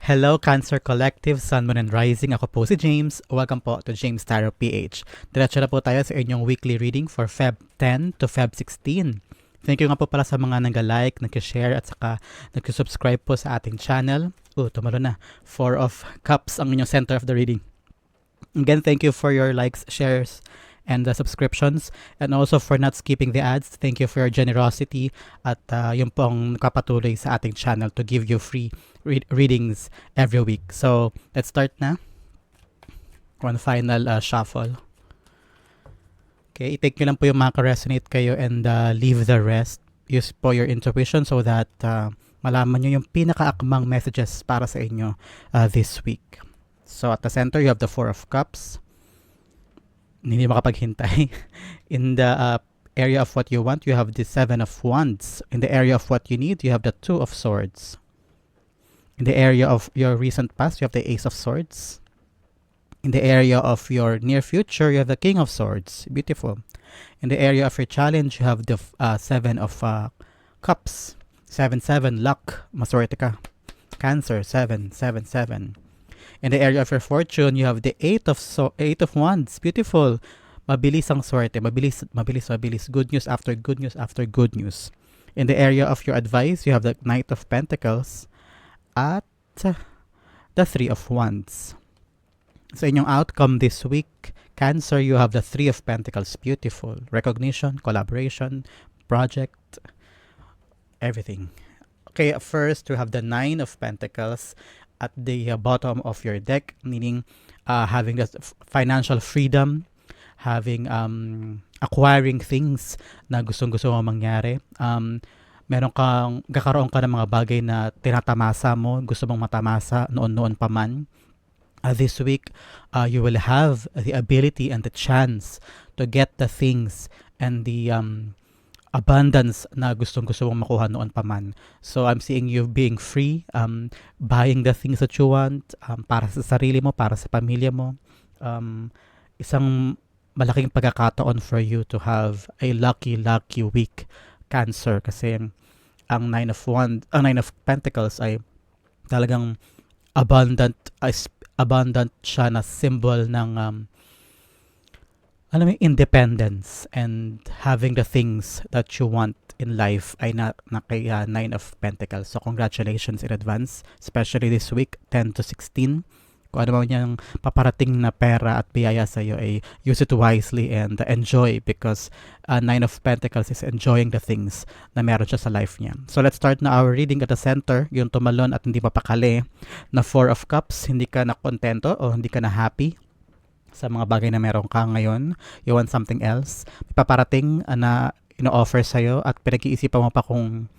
Hello, Cancer Collective, Sun, Moon, and Rising. Ako po si James. Welcome po to James Tarot PH. Diretso na po tayo sa inyong weekly reading for Feb 10 to Feb 16. Thank you nga po pala sa mga nag-like, nag-share, at saka nag-subscribe po sa ating channel. Tumalo na. Four of Cups ang inyong center of the reading. Again, thank you for your likes, shares, and subscriptions, and also for not skipping the ads. Thank you for your generosity at yung pong kapatuloy sa ating channel to give you free readings every week. So, let's start na. One final shuffle. Okay, i-take nyo lang po yung maka-resonate kayo and leave the rest. Use po your intuition so that malaman nyo yung pinaka-akmang messages para sa inyo this week. So, at the center, you have the Four of Cups. Hindi makapaghintay. In the area of what you want, you have the Seven of Wands. In the area of what you need, you have the Two of Swords. In the area of your recent past, you have the Ace of Swords. In the area of your near future, you have the King of Swords. Beautiful. In the area of your challenge, you have the Seven of Cups. 7-7, luck. Maswerte ka. Cancer, 7-7-7. In the area of your fortune, you have the Eight of Wands. Beautiful. Mabilis ang swerte. Mabilis. Good news after good news after good news. In the area of your advice, you have the Knight of Pentacles at the Three of Wands. So inyong outcome this week, Cancer, you have the Three of Pentacles. Beautiful. Recognition, collaboration, project, everything. Okay, first we have the Nine of Pentacles at the bottom of your deck, meaning having the financial freedom, having acquiring things na gustong-gusto mo mangyari. Kakaroon ka ng mga bagay na tinatamasa mo, gusto mong matamasa noon-noon pa man. This week, you will have the ability and the chance to get the things and the abundance na gustong-gusto mong makuha noon pa man. So, I'm seeing you being free, buying the things that you want, para sa sarili mo, para sa pamilya mo. Isang malaking pagkakataon for you to have a lucky week, Cancer. Kasi ang Nine of Pentacles ay talagang abundant siya na symbol ng independence and having the things that you want in life ay na kay Nine of Pentacles. So, congratulations in advance, especially this week, 10 to 16. Kung ano man yung paparating na pera at biyaya sa iyo, ay use it wisely and enjoy, because Nine of Pentacles is enjoying the things na meron siya sa life niya. So, let's start na our reading at the center, yung tumalon at hindi mapakali na Four of Cups. Hindi ka na kontento o hindi ka na happy sa mga bagay na meron ka ngayon. You want something else. Paparating na ino-offer sa'yo at pinag-iisipan mo pa kung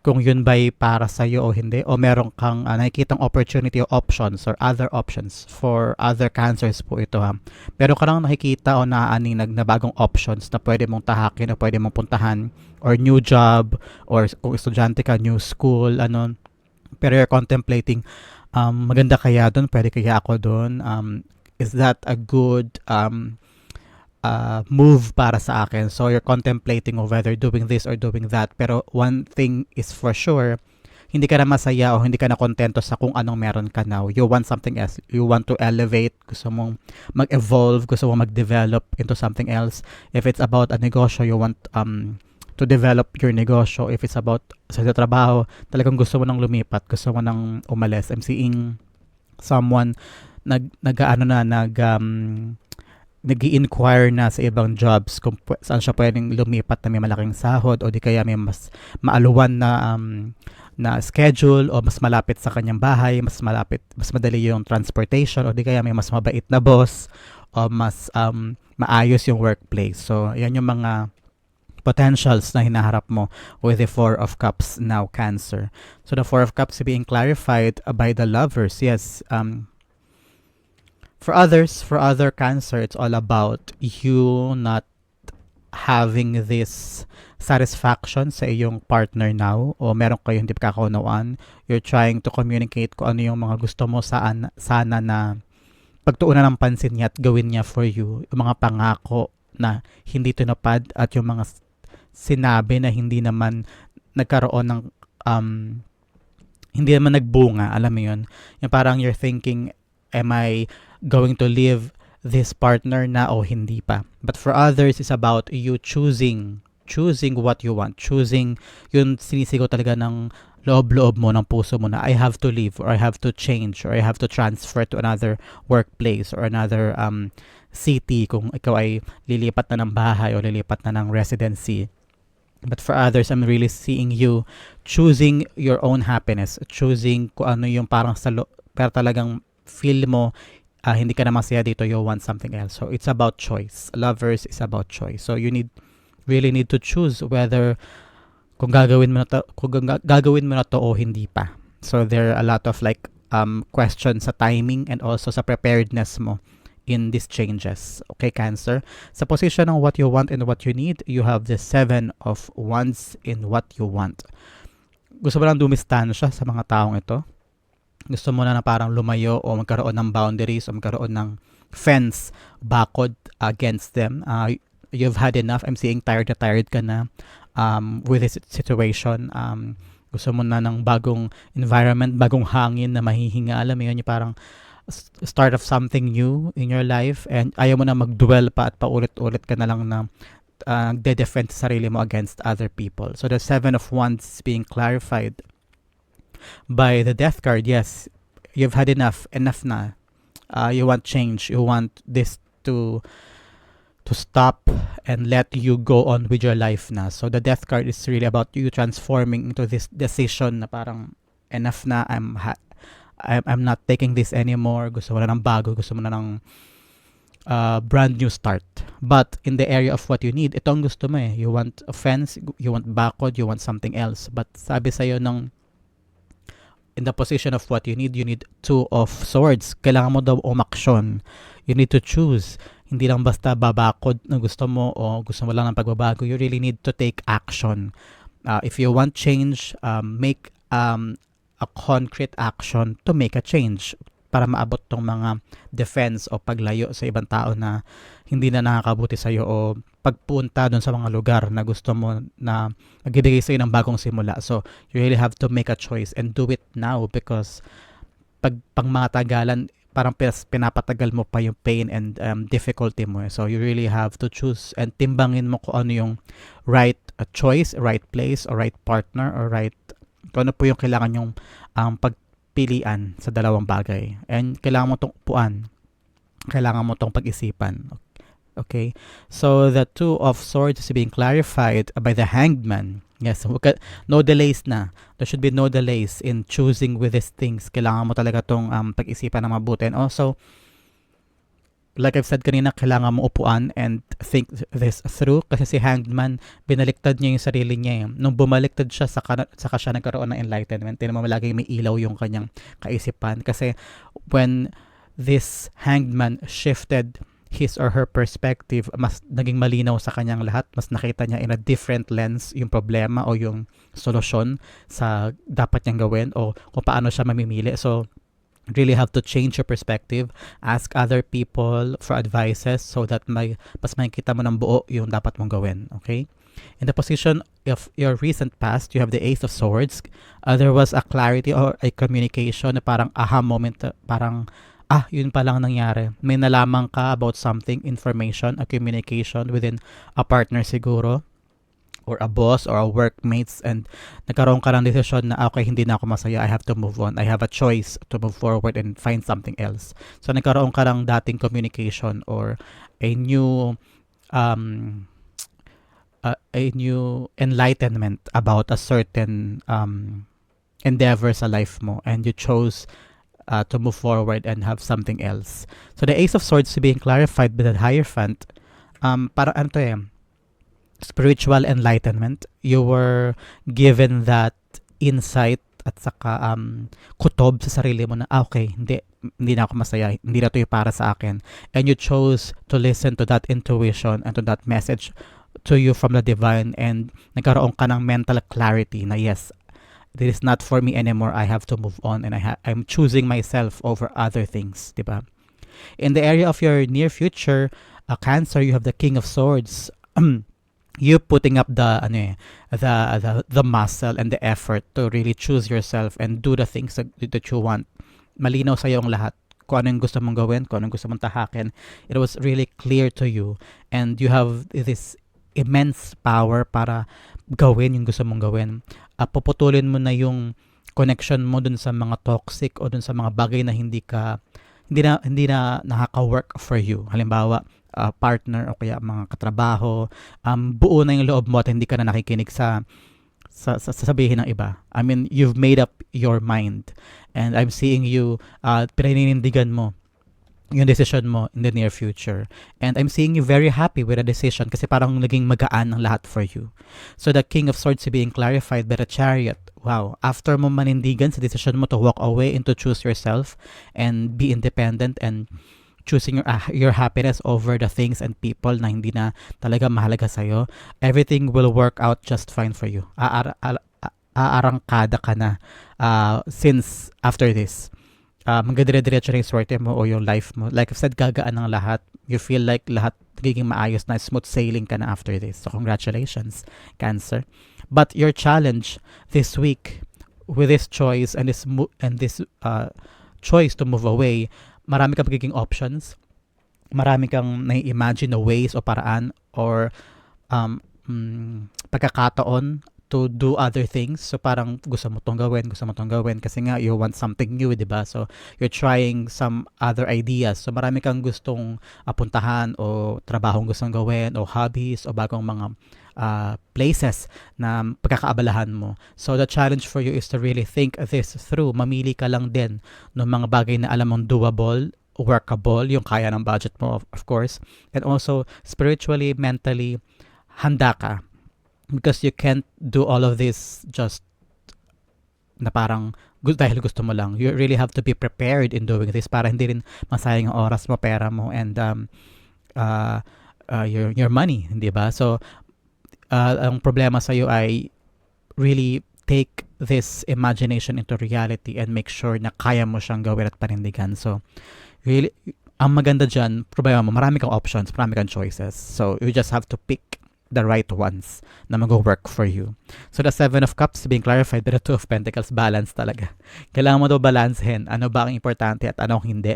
yun ba'y para sa'yo o hindi, o meron kang nakikitang opportunity o options or other options for other Cancers po ito ha. Pero ka lang nakikita o naaaninag na bagong options na pwede mong tahakin o pwede mong puntahan, or new job, or kung estudyante ka, new school, pero you're contemplating, maganda kaya doon, pwede kaya ako doon, is that a good move para sa akin? So you're contemplating of whether doing this or doing that. Pero one thing is for sure, hindi ka na masaya o hindi ka na kontento sa kung anong meron ka now. You want something else. You want to elevate. Gusto mong mag-evolve. Gusto mong mag-develop into something else. If it's about a negosyo, you want to develop your negosyo. If it's about sa trabaho, talagang gusto mo nang lumipat. Gusto mo nang umalis. I'm seeing someone nag-i-inquire na sa ibang jobs kung saan siya pwedeng lumipat na may malaking sahod, o di kaya may mas maaluwan na schedule, o mas malapit sa kanyang bahay, mas madali yung transportation, o di kaya may mas mabait na boss, o mas maayos yung workplace. So, yan yung mga potentials na hinaharap mo with the Four of Cups now, Cancer. So, the Four of Cups being clarified by the Lovers. Yes, for other Cancer, it's all about you not having this satisfaction sa iyong partner now, o meron kayo hindi pagkakaunawaan. You're trying to communicate kung ano yung mga gusto mo sana na pagtuunan ng pansin niya at gawin niya for you. Yung mga pangako na hindi tinupad at yung mga sinabi na hindi naman nagkaroon ng hindi naman nagbunga, alam mo yun? Yung parang you're thinking, am I going to leave this partner na o hindi pa? But for others, it's about you choosing what you want, choosing yun sinisigaw talaga ng loob-loob mo, ng puso mo na I have to leave or I have to change or I have to transfer to another workplace or another city kung ikaw ay lilipat na ng bahay o lilipat na ng residency. But for others, I'm really seeing you choosing your own happiness, choosing kung ano yung parang pero talagang feel mo hindi ka na masaya dito, you want something else. So it's about choice. Lovers is about choice. So you really need to choose whether kung gagawin mo na to o hindi pa. So there are a lot of like questions sa timing and also sa preparedness mo in these changes. Okay, Cancer? Sa position ng what you want and what you need, you have the 7 of Wands in what you want. Gusto mo lang dumistansya sa mga taong ito? Gusto mo na parang lumayo o magkaroon ng boundaries o magkaroon ng fence bakod against them? You've had enough. I'm seeing tired ka na with this situation. Gusto mo na ng bagong environment, bagong hangin na mahihinga. Alam mo yun, yung parang start of something new in your life and ayaw mo na mag-dwell pa at paulit-ulit ka na lang na de-defend sa sarili mo against other people. So the 7 of Wands is being clarified by the Death card. Yes, you've had enough na. You want change. You want this to stop and let you go on with your life na. So the Death card is really about you transforming into this decision na parang enough na, I'm not taking this anymore. Gusto mo na ng bago, gusto mo na ng brand new start. But in the area of what you need, ito ang gusto mo eh. You want offense, you want backward, you want something else. But sabi sa'yo in the position of what you need 2 of Swords. Kailangan mo daw umaksyon. You need to choose. Hindi lang basta babakod na gusto mo o gusto mo lang ng pagbabago. You really need to take action. If you want change, make a concrete action to make a change para maabot tong mga defense o paglayo sa ibang tao na hindi na nakakabuti sa iyo o pagpunta doon sa mga lugar na gusto mo na magbibigay sa iyo ng bagong simula. So you really have to make a choice and do it now because pang mga tagalan parang pinapatagal mo pa yung pain and difficulty mo. So you really have to choose and timbangin mo kung ano yung right choice, right place, or right partner, or right kung ano po yung kailangan yung pagpilian sa dalawang bagay. And kailangan mo itong upuan. Kailangan mo itong pag-isipan. Okay? So, the 2 of Swords is being clarified by the Hanged Man. Yes, no delays na. There should be no delays in choosing with these things. Kailangan mo talaga itong pag-isipan ng mabuti. And also, like I've said kanina, kailangan mo upuan and think this through kasi si Hanged Man, binaliktad niya yung sarili niya. Nung bumaliktad siya, saka siya nagkaroon ng enlightenment. Tinan mo laging may ilaw yung kanyang kaisipan. Kasi when this Hanged Man shifted his or her perspective, mas naging malinaw sa kanyang lahat. Mas nakita niya in a different lens yung problema o yung solusyon sa dapat niyang gawin o kung paano siya mamimili. So, really have to change your perspective, ask other people for advices so that mas makikita mo ng buo yung dapat mong gawin. Okay? In the position of your recent past, you have the Ace of Swords. There was a clarity or a communication na parang aha moment, parang yun pa lang nangyari. May nalaman ka about something, information, a communication within a partner siguro, or a boss, or a workmates, and nagkaroon ka ng desisyon na okay, hindi na ako masaya, I have to move on. I have a choice to move forward and find something else. So nagkaroon ka ng dating communication or a new enlightenment about a certain endeavor sa life mo, and you chose to move forward and have something else. So the Ace of Swords is being clarified by the Hierophant. Parang ano to spiritual enlightenment. You were given that insight at saka kutob sa sarili mo na okay, hindi na ako masaya, hindi na to yung para sa akin. And you chose to listen to that intuition and to that message to you from the divine, and nagkaroon ka ng mental clarity na yes, this is not for me anymore. I have to move on and I'm choosing myself over other things, diba? In the area of your near future, Cancer, you have the King of Swords. you putting up the muscle and the effort to really choose yourself and do the things that you want. Malinaw sa ang lahat kung ano yung gusto mong gawin, kung ano yung gusto mong tahakin. It was really clear to you and you have this immense power para gawin yung gusto mong gawin. Puputulin mo na yung connection mo dun sa mga toxic o dun sa mga bagay na hindi na nakaka-work for you. Halimbawa, partner o kaya mga katrabaho, buo na yung loob mo at hindi ka na nakikinig sa sasabihin ng iba. I mean, you've made up your mind and I'm seeing you pinaninindigan mo yung decision mo in the near future. And I'm seeing you very happy with the decision kasi parang naging magaan ang lahat for you. So the King of Swords being clarified by the Chariot. Wow, after mo manindigan sa decision mo to walk away and to choose yourself and be independent and choosing your happiness over the things and people na hindi na talaga mahalaga sa'yo, everything will work out just fine for you. Aarangkada ka na since after this. Magdadire-diretso na yung swerte mo o yung life mo. Like I've said, gagaan ng lahat. You feel like lahat nagiging maayos na, smooth sailing ka na after this. So congratulations, Cancer. But your challenge this week with this choice and this choice to move away, marami kang magiging options. Marami kang nai-imagine na ways o paraan or pagkakataon to do other things. So parang gusto mo tong gawin kasi nga you want something new, 'di ba? So you're trying some other ideas. So marami kang gustong puntahan o trabahong gustong gawin o hobbies o bagong mga places na pagkakaabalahan mo. So the challenge for you is to really think this through. Mamili ka lang din ng mga bagay na alam mong doable, workable, yung kaya ng budget mo, of course. And also spiritually, mentally, handa ka. Because you can't do all of this just na parang dahil gusto mo lang. You really have to be prepared in doing this para hindi rin masayang ang oras mo, pera mo, and your money, hindi ba? So, ang problema sa'yo ay really take this imagination into reality and make sure na kaya mo siyang gawin at panindigan. So, really, ang maganda dyan, problema mo, marami kang options, marami kang choices. So, you just have to pick the right ones na mag-work for you. So the Seven of Cups being clarified by the Two of Pentacles, balance talaga. Kailangan mo daw balansehin. Ano ba ang importante at ano ang hindi?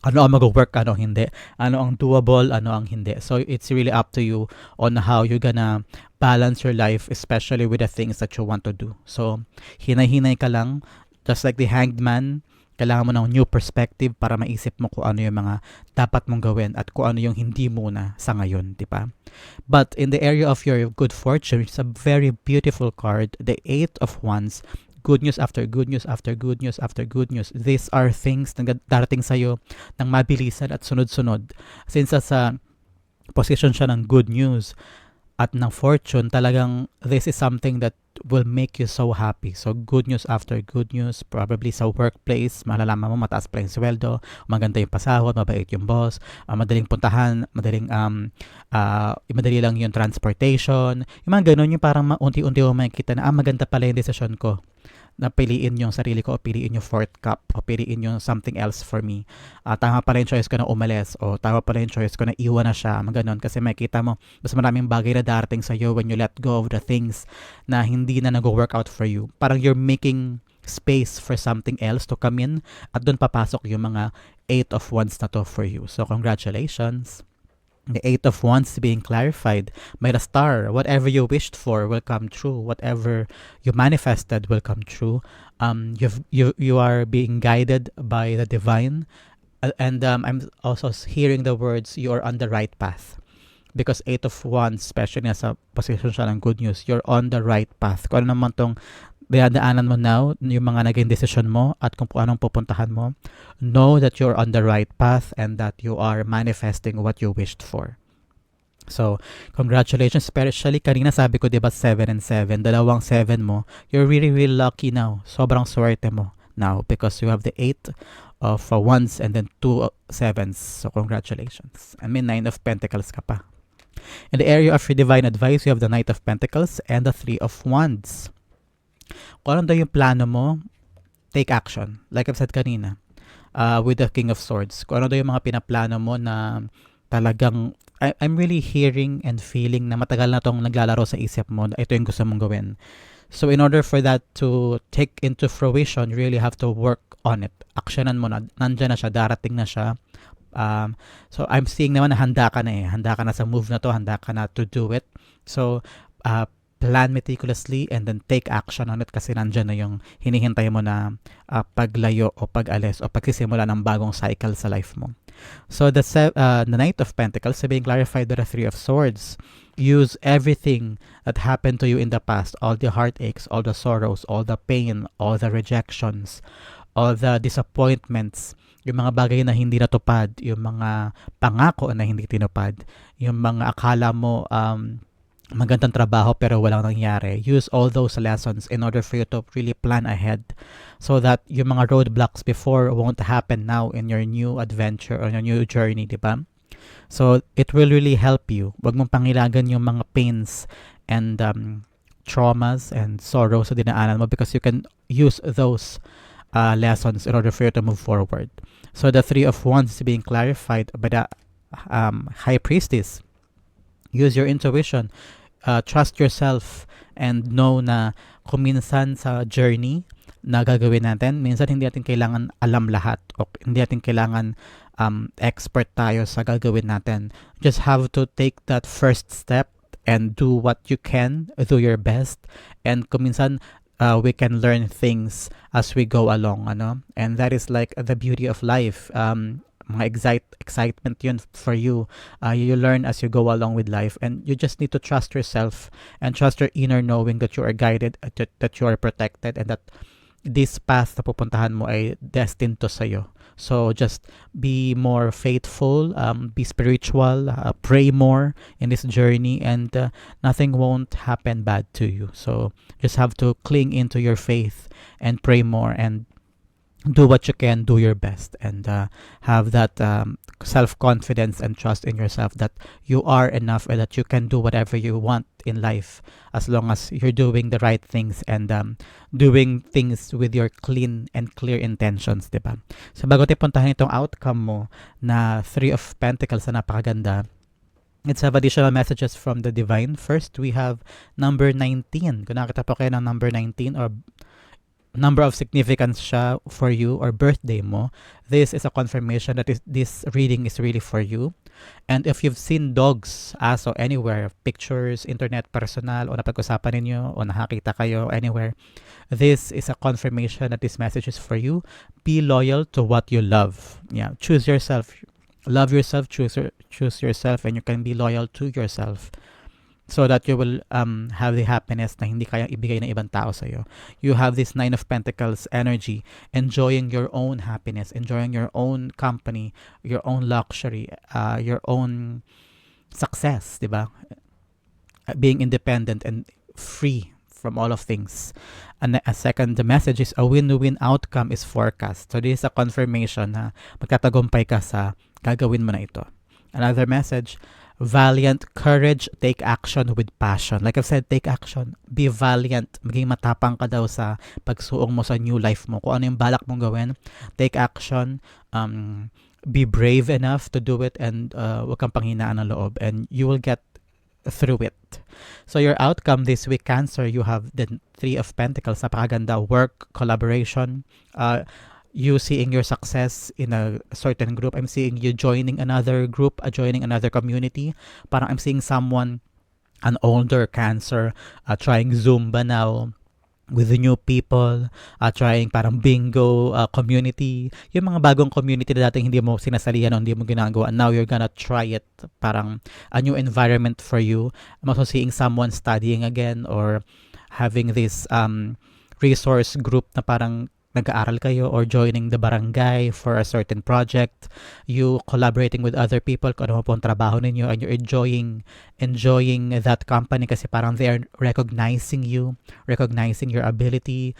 Ano ang mag-work, ano ang hindi? Ano ang doable, ano ang hindi? So it's really up to you on how you're gonna balance your life, especially with the things that you want to do. So hinay-hinay ka lang, just like the Hanged Man. Kailangan mo ng new perspective para maisip mo kung ano yung mga dapat mong gawin at kung ano yung hindi muna sa ngayon, di ba? But in the area of your good fortune, it's a very beautiful card, the Eight of Wands. Good news after good news after good news after good news. These are things na darating sa'yo ng mabilisan at sunod-sunod. Since sa position siya ng good news at ng fortune, talagang this is something that will make you so happy. So good news after good news, probably sa workplace, malalaman mo mataas pa yung sweldo, maganda yung pasahod, mabait yung boss, madaling puntahan, madali lang yung transportation, yung mga ganun, yung parang unti-unti mo makikita na maganda pala yung decision ko na piliin yung sarili ko o piliin yung fourth cup o piliin yung something else for me. Tama pala yung choice ko na umalis o tama pala yung choice ko na iwan na siya, maganon. Kasi makikita mo, mas maraming bagay na darating sa'yo when you let go of the things na hindi na nag-work out for you. Parang you're making space for something else to come in at doon papasok yung mga Eight of Wands na to for you. So congratulations. The Eight of Wands being clarified by the Star. Whatever you wished for will come true. Whatever you manifested will come true. You are being guided by the divine, and I'm also hearing the words, you are on the right path. Because Eight of Wands, especially nasa position siya ng good news, you're on the right path. Kung ano naman tong dinadaanan mo now, yung mga naging decision mo at kung anong pupuntahan mo, know that you're on the right path and that you are manifesting what you wished for. So, congratulations. Especially, kanina sabi ko, diba, 7 and 7, dalawang 7 mo, you're really, really lucky now. Sobrang swerte mo now because you have the 8 of Wands and then 2 sevens. So, congratulations. I mean, 9 of Pentacles ka pa. In the area of your divine advice, you have the Knight of Pentacles and the 3 of Wands. Kung ano daw yung plano mo, take action. Like I've said kanina, with the King of Swords. Kung ano daw yung mga pinaplano mo na talagang I'm really hearing and feeling na matagal na tong naglalaro sa isip mo na ito yung gusto mong gawin. So in order for that to take into fruition, you really have to work on it. Actionan mo na, nandyan na siya, darating na siya. So I'm seeing naman na handa ka na handa ka na sa move na to, handa ka na to do it. So plan meticulously and then take action on it kasi nandyan na yung hinihintay mo na paglayo o pag-alis o pagsisimula ng bagong cycle sa life mo. So the Knight of Pentacles being clarified by the Three of Swords. Use everything that happened to you in the past, all the heartaches, all the sorrows, all the pain, all the rejections, all the disappointments, yung mga bagay na hindi natupad, yung mga pangako na hindi tinupad, yung mga akala mo magandang trabaho pero walang nangyari. Use all those lessons in order for you to really plan ahead so that yung mga roadblocks before won't happen now in your new adventure or your new journey, di ba? So it will really help you. Huwag mong pangilagan yung mga pains and traumas and sorrows sa dinaanan mo because you can use those lessons in order for you to move forward. So the Three of Wands is being clarified by the High Priestess. Use your intuition, trust yourself, and know na kung minsan sa journey na gagawin natin, minsan hindi natin kailangan alam lahat o hindi natin kailangan expert tayo sa gagawin natin. Just have to take that first step and do what you can, do your best, and kung minsan we can learn things as we go along, and that is like the beauty of life. Mga excitement yun for you. You learn as you go along with life, and you just need to trust yourself and trust your inner knowing that you are guided, that you are protected, and that this path na pupuntahan mo ay destined to sa'yo. So just be more faithful, be spiritual, pray more in this journey, and nothing won't happen bad to you. So just have to cling into your faith and pray more and do what you can, do your best, and have that self-confidence and trust in yourself that you are enough and that you can do whatever you want in life as long as you're doing the right things and doing things with your clean and clear intentions, diba? So bago tayo puntahan itong outcome mo na Three of Pentacles na napakaganda, let's have additional messages from the Divine. First, we have number 19. Kung nakita po kayo ng number 19 or number of significance siya for you or birthday mo, this is a confirmation that this reading is really for you. And if you've seen dogs, aso, anywhere, pictures, internet, personal, o napag-usapan ninyo, o nakakita kayo anywhere, this is a confirmation that this message is for you. Be loyal to what you love. Yeah, choose yourself. Love yourself, choose yourself, and you can be loyal to yourself, so that you will have the happiness na hindi kayang ibigay ng ibang tao sa'yo. You have this Nine of Pentacles energy, enjoying your own happiness, enjoying your own company, your own luxury, your own success, diba? Being independent and free from all of things. And a second message is a win-win outcome is forecast. So this is a confirmation na magtatagumpay ka sa gagawin mo na ito. Another message, valiant courage, take action with passion. Like I've said, take action. Be valiant. Maging matapang ka daw sa pagsuong mo sa new life mo. Kung ano yung balak mong gawin, take action. Be brave enough to do it, and huwag kang panghinaan ng loob, and you will get through it. So your outcome this week, Cancer, you have the Three of Pentacles. Napakaganda. Work, collaboration, you seeing your success in a certain group. I'm seeing you joining another group, joining another community. Parang I'm seeing someone, an older Cancer, trying Zumba now with the new people, trying parang bingo community. Yung mga bagong community na dating hindi mo sinasalihan o hindi mo ginagawa, now you're gonna try it. Parang a new environment for you. I'm also seeing someone studying again or having this resource group na parang nag-aaral kayo, or joining the barangay for a certain project, you collaborating with other people kung ano po ang trabaho ninyo, and you're enjoying that company kasi parang they are recognizing you, recognizing your ability,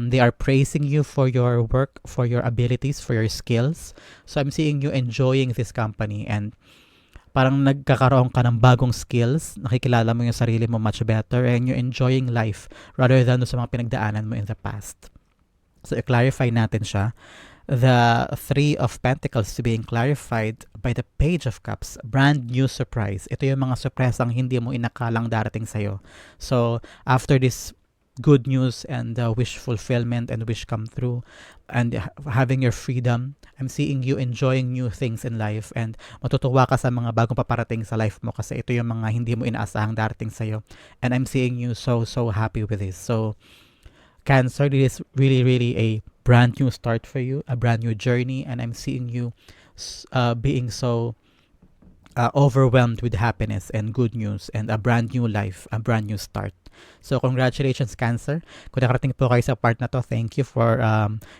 they are praising you for your work, for your abilities, for your skills. So I'm seeing you enjoying this company, and parang nagkakaroon ka ng bagong skills, nakikilala mo yung sarili mo much better, and you're enjoying life rather than sa mga pinagdaanan mo in the past. So, i-clarify natin siya. the Three of Pentacles being clarified by the Page of Cups. Brand new surprise. Ito yung mga surpresang hindi mo inakalang darating sa'yo. So, after this good news and wish fulfillment and wish come through and having your freedom, I'm seeing you enjoying new things in life and matutuwa ka sa mga bagong paparating sa life mo kasi ito yung mga hindi mo inaasahang darating sa'yo. And I'm seeing you so happy with this. So, Cancer, this is really a brand new start for you, a brand new journey, and I'm seeing you being so overwhelmed with happiness and good news and a brand new life, a brand new start. So congratulations, Cancer. Kung nakarating po kayo sa part na to, thank you for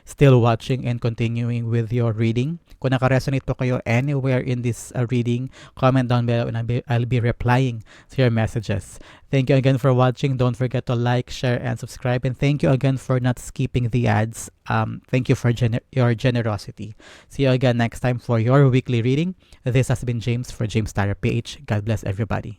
still watching and continuing with your reading. Kung nakaresonate po kayo anywhere in this reading, comment down below and I'll be replying to your messages. Thank you again for watching. Don't forget to like, share, and subscribe. And thank you again for not skipping the ads. Thank you for your generosity. See you again next time for your weekly reading. This has been James for James Tyler PH. God bless everybody.